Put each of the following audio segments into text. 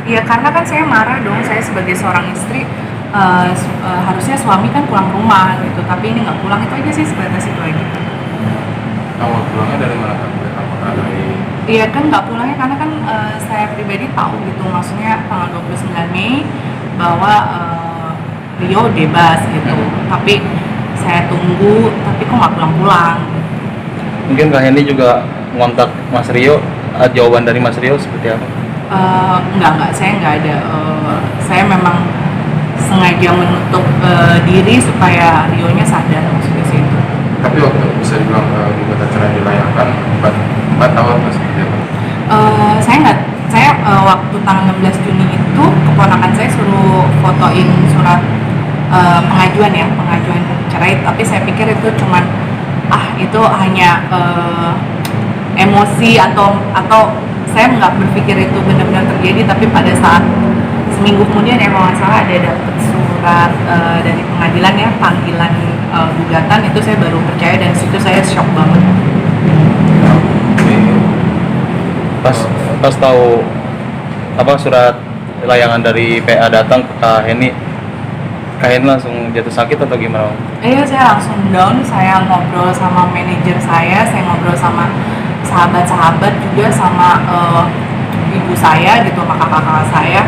Ya karena kan saya marah dong, saya sebagai seorang istri harusnya suami kan pulang rumah gitu, tapi ini nggak pulang, itu aja sih, sebatas itu aja. Awal pulangnya dari mana kan? Apakah dari Iya kan nggak pulangnya karena kan saya pribadi tahu gitu, maksudnya tanggal 29 Mei bahwa Rio bebas gitu, tapi saya tunggu, tapi kok nggak pulang-pulang. Mungkin Kak Henny juga ngontak Mas Rio, jawaban dari Mas Rio seperti apa? Enggak, saya nggak ada. Saya memang sengaja menutup diri supaya Rio-nya sadar maksudnya sih itu. tapi waktu bisa dibilang gugatan cerai dilayangkan batal atau seperti apa? Saya waktu tanggal 16 Juni itu keponakan saya suruh fotoin surat pengajuan cerai, tapi saya pikir itu cuman itu hanya emosi atau saya nggak berpikir itu benar-benar terjadi, tapi pada saat seminggu kemudian ya kalau nggak salah ada dapet surat dari pengadilan ya, panggilan gugatan, itu saya baru percaya dan situ saya shock banget. Pas tahu apa surat layangan dari PA datang ke Kak Henny langsung jatuh sakit atau gimana? Iya, saya langsung down. Saya ngobrol sama manajer saya ngobrol sama sahabat-sahabat juga, sama ibu saya gitu, sama kakak-kakak saya.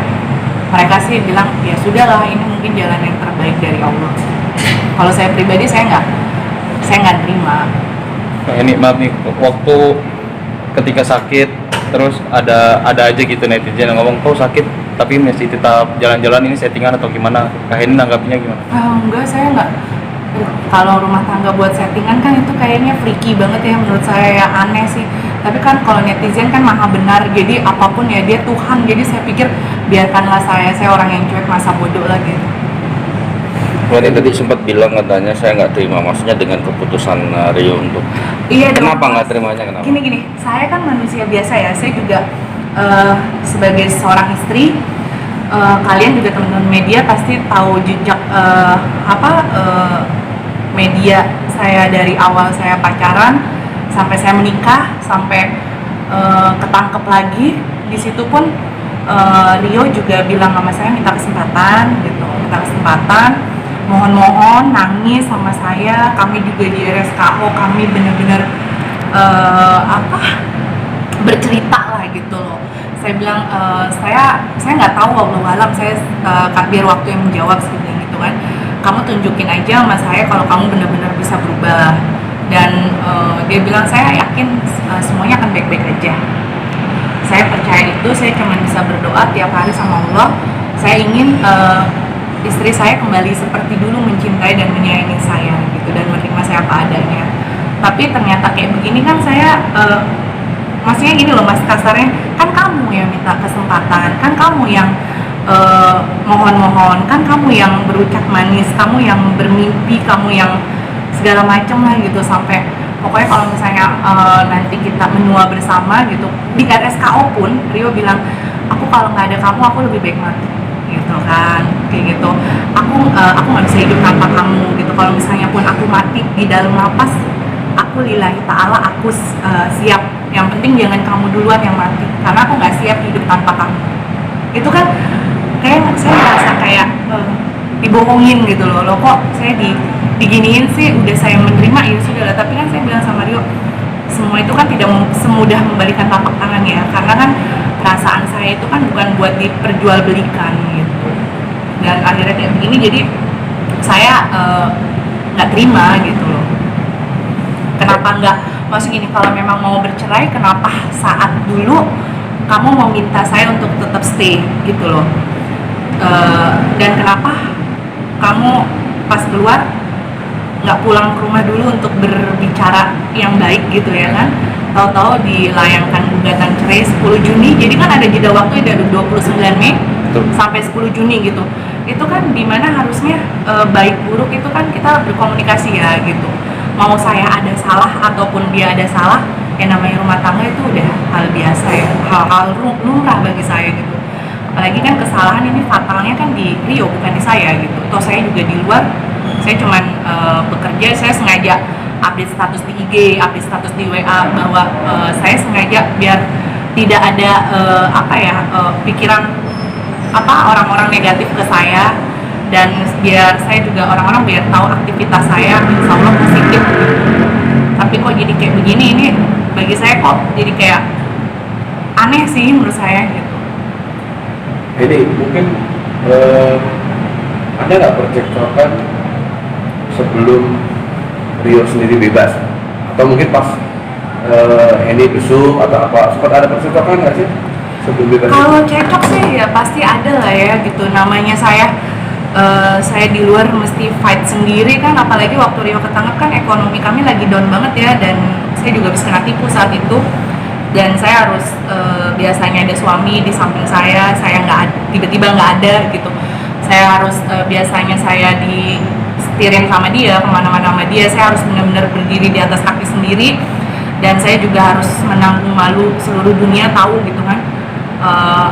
Mereka sih bilang ya sudahlah, ini mungkin jalan yang terbaik dari Allah. Kalau saya pribadi saya nggak terima. Kak Henny, maaf nih, waktu ketika sakit terus ada aja gitu netizen yang ngomong kok sakit tapi masih tetap jalan-jalan, ini settingan atau gimana? Kak Henny nanggapnya gimana? Enggak, saya nggak. Kalau rumah tangga buat settingan kan itu kayaknya freaky banget ya, menurut saya ya, aneh sih. Tapi kan kalau netizen kan maha benar, jadi apapun ya dia Tuhan, jadi saya pikir biarkanlah saya orang yang cuek, masa bodoh lagi. Ini tadi sempat bilang katanya saya nggak terima, maksudnya dengan keputusan Rio untuk Iya, kenapa nggak terimanya, kenapa? Gini, saya kan manusia biasa ya, saya juga sebagai seorang istri, kalian juga teman-teman media pasti tahu jejak media saya dari awal saya pacaran sampai saya menikah sampai ketangkep lagi. Di situ pun Rio juga bilang sama saya minta kesempatan, mohon nangis sama saya. Kami juga di RSKO kami benar-benar bercerita lah gitu loh. Saya bilang saya nggak tahu, wallahu alam, saya biar waktu yang menjawab seperti gitu kan. Kamu tunjukin aja sama saya kalau kamu benar-benar bisa berubah. Dan dia bilang saya yakin semuanya akan baik-baik aja. Saya percaya itu, saya cuma bisa berdoa tiap hari sama Allah. Saya ingin istri saya kembali seperti dulu, mencintai dan menyayangi saya gitu, dan menerima saya apa adanya. Tapi ternyata kayak begini kan saya maksudnya gini loh mas, kasarnya kan kamu yang minta kesempatan, kan kamu yang mohon-mohon, kan kamu yang berucap manis, kamu yang bermimpi, kamu yang segala macam lah gitu, sampai pokoknya kalau misalnya nanti kita menua bersama gitu. Di RSKO pun Rio bilang, aku kalau nggak ada kamu aku lebih baik mati gitu kan, kayak gitu. Aku nggak bisa hidup tanpa kamu gitu. Kalau misalnya pun aku mati di dalam lapas, aku lillahi ta'ala aku siap. Yang penting jangan kamu duluan yang mati, karena aku nggak siap hidup tanpa kamu. Itu kan kayak saya merasa kayak dibohongin gitu loh kok saya diginiin sih. Udah saya menerima ya sudah lah. Tapi kan saya bilang sama Rio, semua itu kan tidak semudah membalikan telapak tangan ya, karena kan perasaan saya itu kan bukan buat diperjualbelikan gitu. Dan akhirnya kayak begini, jadi saya nggak terima gitu loh. Kenapa nggak, maksud gini, kalau memang mau bercerai kenapa saat dulu kamu meminta saya untuk tetap stay gitu loh. Dan kenapa kamu pas keluar nggak pulang ke rumah dulu untuk berbicara yang baik gitu ya kan. Tahu-tahu dilayangkan gugatan cerai 10 Juni, jadi kan ada jeda waktu dari 29 Mei sampai 10 Juni gitu. Itu kan dimana harusnya baik buruk itu kan kita berkomunikasi ya gitu. Mau saya ada salah ataupun dia ada salah, yang namanya rumah tangga itu udah hal biasa ya, hal lumrah bagi saya gitu. Apalagi kan kesalahan ini fatalnya kan di Rio, bukan di saya gitu. Toh saya juga di luar, saya cuman bekerja, saya sengaja update status di IG, update status di WA, bahwa saya sengaja biar tidak ada pikiran orang-orang negatif ke saya, dan biar saya juga orang-orang biar tahu aktivitas saya insya Allah positif gitu. Tapi kok jadi kayak begini, ini bagi saya kok jadi kayak aneh sih menurut saya gitu. Ini mungkin ada nggak percekcokan sebelum Rio sendiri bebas, atau mungkin pas Henny besuk atau apa, sempat ada percekcokan nggak sih sebelum bebas? Kalau cekcok sih ya pasti ada lah ya gitu, namanya saya di luar mesti fight sendiri kan, apalagi waktu Rio ketangkep kan ekonomi kami lagi down banget ya, dan saya juga bisa kena tipu saat itu, dan saya harus biasanya ada suami di samping saya tiba-tiba nggak ada gitu, saya harus biasanya saya disetirin sama dia, kemana-mana sama dia, saya harus benar-benar berdiri di atas kaki sendiri, dan saya juga harus menanggung malu seluruh dunia tahu gitu kan.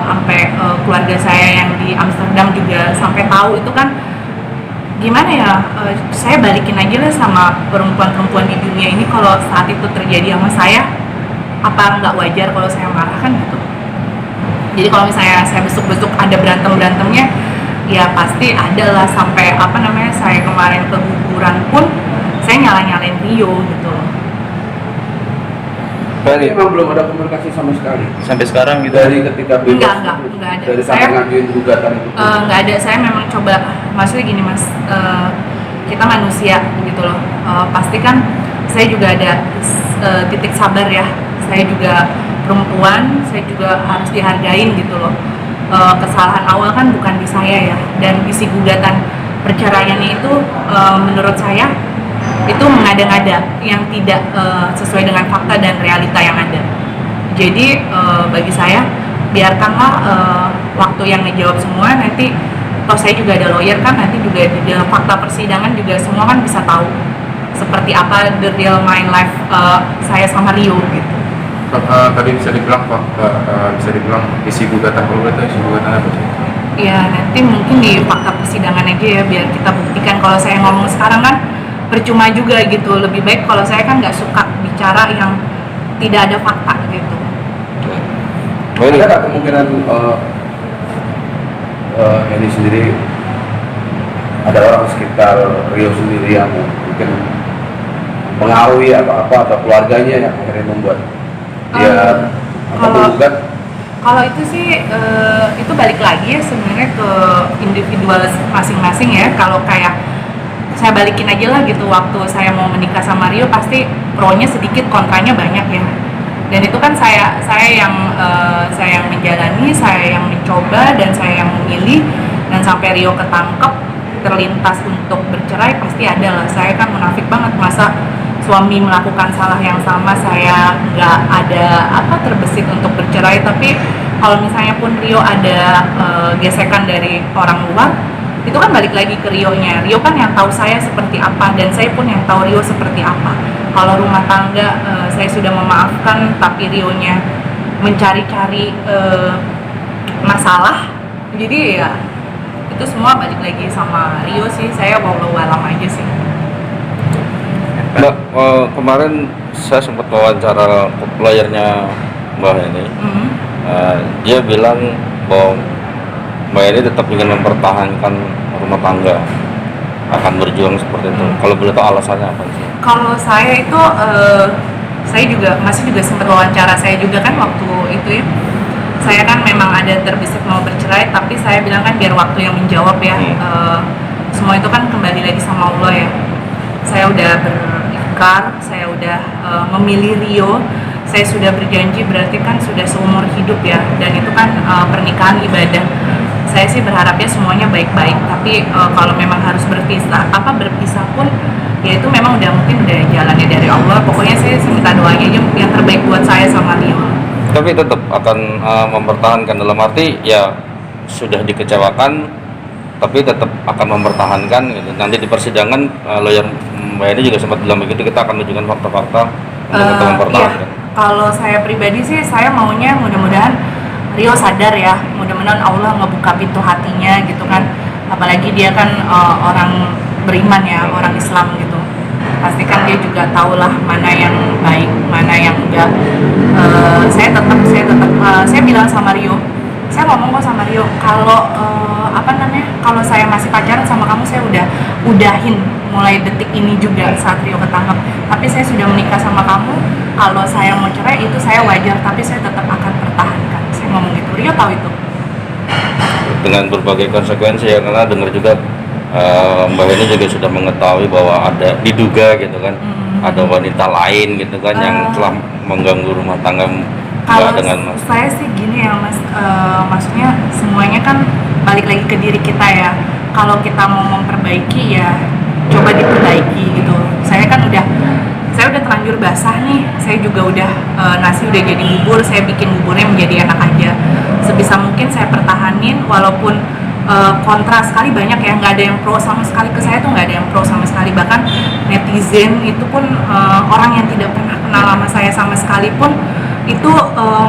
Sampai keluarga saya yang di Amsterdam juga sampai tahu, itu kan gimana ya, saya balikin aja lah sama perempuan-perempuan di dunia ini, kalau saat itu terjadi sama saya apa nggak wajar kalau saya marah kan gitu. Jadi kalau misalnya saya besuk-besuk ada berantem-berantemnya ya pasti ada lah, sampai saya kemarin keguguran pun saya nyalain Rio gitu loh. Berarti emang belum ada komunikasi sama sekali Sampai sekarang gitu. dari ketika bebas? Enggak ada. Dari sampai Saya- ngajuin gugatan itu? Nggak ada, saya memang coba, maksudnya gini mas, kita manusia gitu loh, pasti kan saya juga ada titik sabar ya, saya juga perempuan, saya juga harus dihargain gitu loh. Kesalahan awal kan bukan di saya ya, dan isi gugatan perceraiannya itu menurut saya itu mengada-ngada yang tidak sesuai dengan fakta dan realita yang ada. Jadi bagi saya biarkanlah waktu yang ngejawab semua, nanti kalau saya juga ada lawyer kan, nanti juga di dalam fakta persidangan juga semua kan bisa tahu seperti apa the real my life saya sama Rio gitu. Tadi bisa dibilang Pak, bisa dibilang isi gugatan apa sih? Ya nanti mungkin di fakta persidangan aja ya, biar kita buktikan. Kalau saya ngomong sekarang kan percuma juga gitu, lebih baik kalau saya kan nggak suka bicara yang tidak ada fakta gitu. Ada nggak kemungkinan Henny sendiri, ada orang sekitar Rio sendiri yang mungkin mengawi apa-apa, atau keluarganya yang akhirnya membuat dia menggugat? Kalau itu sih itu balik lagi ya sebenarnya ke individual masing-masing ya. Kalau kayak saya balikin aja lah gitu, waktu saya mau menikah sama Rio pasti pro-nya sedikit, kontranya banyak ya. Dan itu kan saya yang menjalani, saya yang mencoba, dan saya yang memilih, dan sampai Rio ketangkep terlintas untuk bercerai pasti ada lah. Saya kan munafik banget, masa suami melakukan salah yang sama saya nggak ada terbesit untuk bercerai. Tapi kalau misalnya pun Rio ada gesekan dari orang luar, itu kan balik lagi ke Rio-nya. Rio kan yang tahu saya seperti apa, dan saya pun yang tahu Rio seperti apa. Kalau rumah tangga saya sudah memaafkan, tapi Rio-nya mencari-cari masalah, jadi ya itu semua balik lagi sama Rio sih. Saya wallahu alam aja sih. Mbak, kemarin saya sempat wawancara lawyernya Mbak ini. Dia bilang bahwa Mbak ini tetap ingin mempertahankan rumah tangga, akan berjuang seperti itu. Kalau boleh tahu alasannya apa sih? Kalau saya itu saya juga sempat wawancara saya juga kan waktu itu ya. Saya kan memang ada terbesit mau bercerai, tapi saya bilang kan biar waktu yang menjawab ya. Semua itu kan kembali lagi sama Allah ya. Saya udah berikrar, saya udah memilih Rio, saya sudah berjanji, berarti kan sudah seumur hidup ya. Dan itu kan pernikahan ibadah. Saya sih berharapnya semuanya baik-baik, tapi kalau memang harus berpisah pun ya itu memang mungkin udah jalannya dari Allah. Pokoknya saya minta doanya aja yang terbaik buat saya sama Rio. Tapi tetap akan mempertahankan, dalam arti ya sudah dikecewakan tapi tetap akan mempertahankan gitu. Nanti di persidangan lawyer Mbak ini juga sempat bilang begitu, kita akan menunjukkan fakta-fakta untuk kita mempertahankan. Iya. Kalau saya pribadi sih saya maunya mudah-mudahan Rio sadar ya, mudah-mudahan Allah ngebuka pintu hatinya gitu kan. Apalagi dia kan orang beriman ya, orang Islam gitu. Pastikan dia juga tahulah mana yang baik, mana yang enggak. Saya bilang sama Rio, saya ngomong kok sama Rio kalau kalau saya masih pacaran sama kamu, saya udahin mulai detik ini juga saat Rio ketangkep. Tapi saya sudah menikah sama kamu, kalau saya mau cerai itu saya wajar, tapi saya tetap akan pertahankan. Saya ngomong gitu. Rio tahu itu. Dengan berbagai konsekuensi ya, karena dengar juga Mbak ini juga sudah mengetahui bahwa ada diduga gitu kan, ada wanita lain gitu kan yang telah mengganggu rumah tangga Kalau Mbak dengan Mas. saya sih gini ya Mas, maksudnya semuanya kan balik lagi ke diri kita ya. Kalau kita mau memperbaiki ya coba diperbaiki gitu. Saya udah terlanjur basah nih. Saya juga udah nasi udah jadi bubur, saya bikin buburnya menjadi enak aja. Sebisa mungkin saya pertahanin walaupun kontra sekali banyak ya, nggak ada yang pro sama sekali ke saya tuh, nggak ada yang pro sama sekali. Bahkan netizen itu pun orang yang tidak pernah kenal sama saya sama sekali pun itu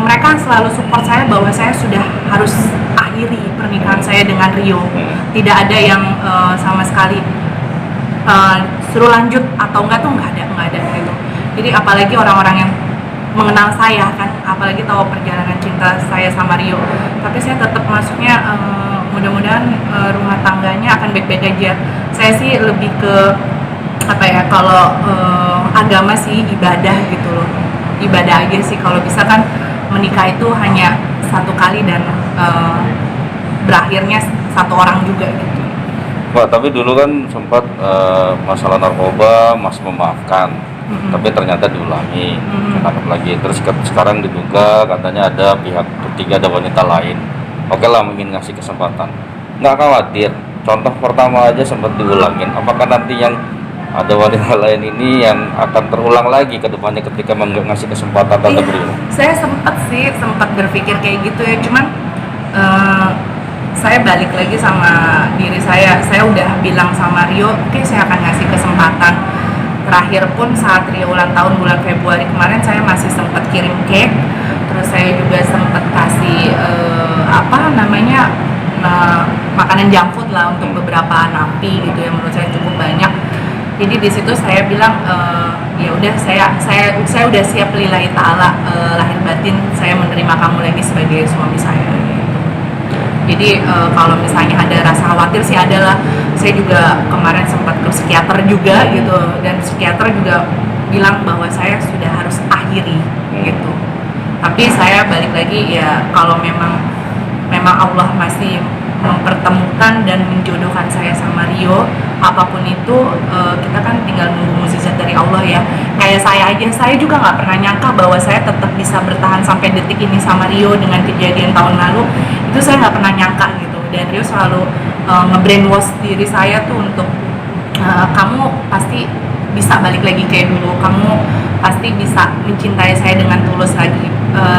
mereka selalu support saya bahwa saya sudah harus akhiri pernikahan saya dengan Rio. Tidak ada yang sama sekali suruh lanjut atau enggak tuh nggak ada gitu. Jadi apalagi orang-orang yang mengenal saya kan, apalagi tahu perjalanan cinta saya sama Rio. Tapi saya tetap maksudnya mudah-mudahan rumah tangganya akan baik-baik aja. Saya sih lebih ke apa ya, kalau agama sih ibadah gitu loh, ibadah aja sih. Kalau bisa kan menikah itu hanya satu kali dan berakhirnya satu orang juga gitu. Pak, tapi dulu kan sempat masalah narkoba Mas memaafkan, tapi ternyata diulangi, ketangkep lagi. Terus sekarang diduga katanya ada pihak ketiga, ada wanita lain. Oke lah, mungkin ngasih kesempatan. Nggak khawatir, contoh pertama aja sempat diulangin. Apakah nanti yang ada wanita lain ini yang akan terulang lagi ke depannya ketika ngasih kesempatan Tante Rio? Saya sempat berpikir kayak gitu ya, cuman saya balik lagi sama diri saya udah bilang sama Rio, oke, saya akan ngasih kesempatan. Terakhir pun saat Rio ulang tahun bulan Februari kemarin, saya masih sempat kirim cake, terus saya juga sempat kasih makanan junk food lah untuk beberapa napi gitu ya, menurut saya cukup banyak. Jadi di situ saya bilang ya udah, saya udah siap lillahi ta'ala, lahir batin saya menerima kamu lagi sebagai suami saya gitu. Jadi kalau misalnya ada rasa khawatir sih adalah, saya juga kemarin sempat ke psikiater juga gitu, dan psikiater juga bilang bahwa saya sudah harus akhiri gitu. Tapi saya balik lagi ya, kalau memang Allah masih mempertemukan dan menjodohkan saya sama Rio, apapun itu kita kan tinggal nunggu mukjizat dari Allah ya. Kayak saya aja, saya juga nggak pernah nyangka bahwa saya tetap bisa bertahan sampai detik ini sama Rio dengan kejadian tahun lalu. Itu saya nggak pernah nyangka gitu. Dan Rio selalu nge-brainwash diri saya tuh untuk kamu pasti bisa balik lagi kayak dulu, kamu pasti bisa mencintai saya dengan tulus lagi,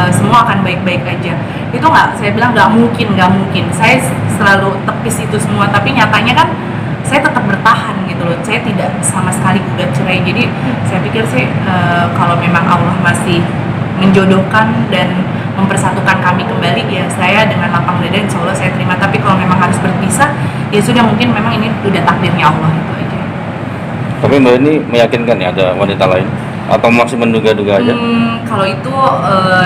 semua akan baik-baik aja. Itu saya bilang nggak mungkin. Saya selalu tepis itu semua, tapi nyatanya kan saya tetap bertahan gitu loh. Saya tidak sama sekali gugat cerai. Jadi saya pikir sih kalau memang Allah masih menjodohkan dan mempersatukan kami kembali, ya saya dengan lapang dada insya Allah saya terima. Tapi kalau memang harus berpisah, ya sudah, mungkin memang ini udah takdirnya Allah, itu aja. Tapi Mbak ini meyakinkan ya ada wanita lain? Atau masih menduga-duga aja? Kalau itu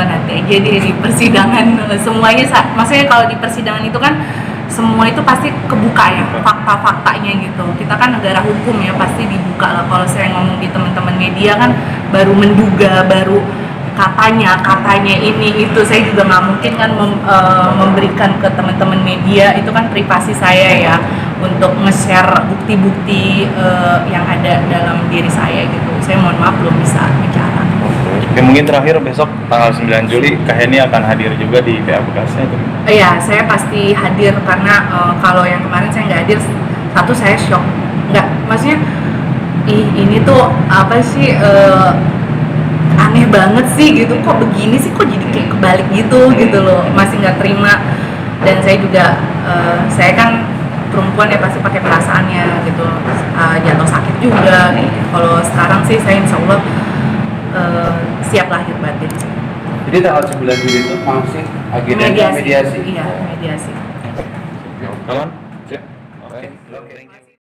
nanti aja di persidangan semuanya. Maksudnya kalau di persidangan itu kan semua itu pasti kebuka ya, fakta-faktanya gitu. Kita kan negara hukum ya, pasti dibuka lah. Kalau saya ngomong di teman-teman media kan baru menduga, baru katanya ini itu. Saya juga nggak mungkin kan memberikan ke teman-teman media, itu kan privasi saya ya, untuk nge-share bukti-bukti yang ada dalam diri saya gitu. Saya mohon maaf belum bisa bicara. Oke, mungkin terakhir besok tanggal 9 Juli Kak Heni akan hadir juga di PA Bekasnya itu. Iya, saya pasti hadir karena kalau yang kemarin saya nggak hadir, satu saya shock, nggak, maksudnya ini tuh apa sih, aneh banget sih gitu, kok begini sih, kok jadi kayak kebalik gitu loh, masih nggak terima. Dan saya juga saya kan perempuan ya, pasti pakai perasaannya gitu, jatuh sakit juga gitu. Kalau sekarang sih saya insya Allah siap lahir batin sih. Jadi tanggal 9 Juli itu masih agendanya mediasi. Iya, mediasi. Kawan?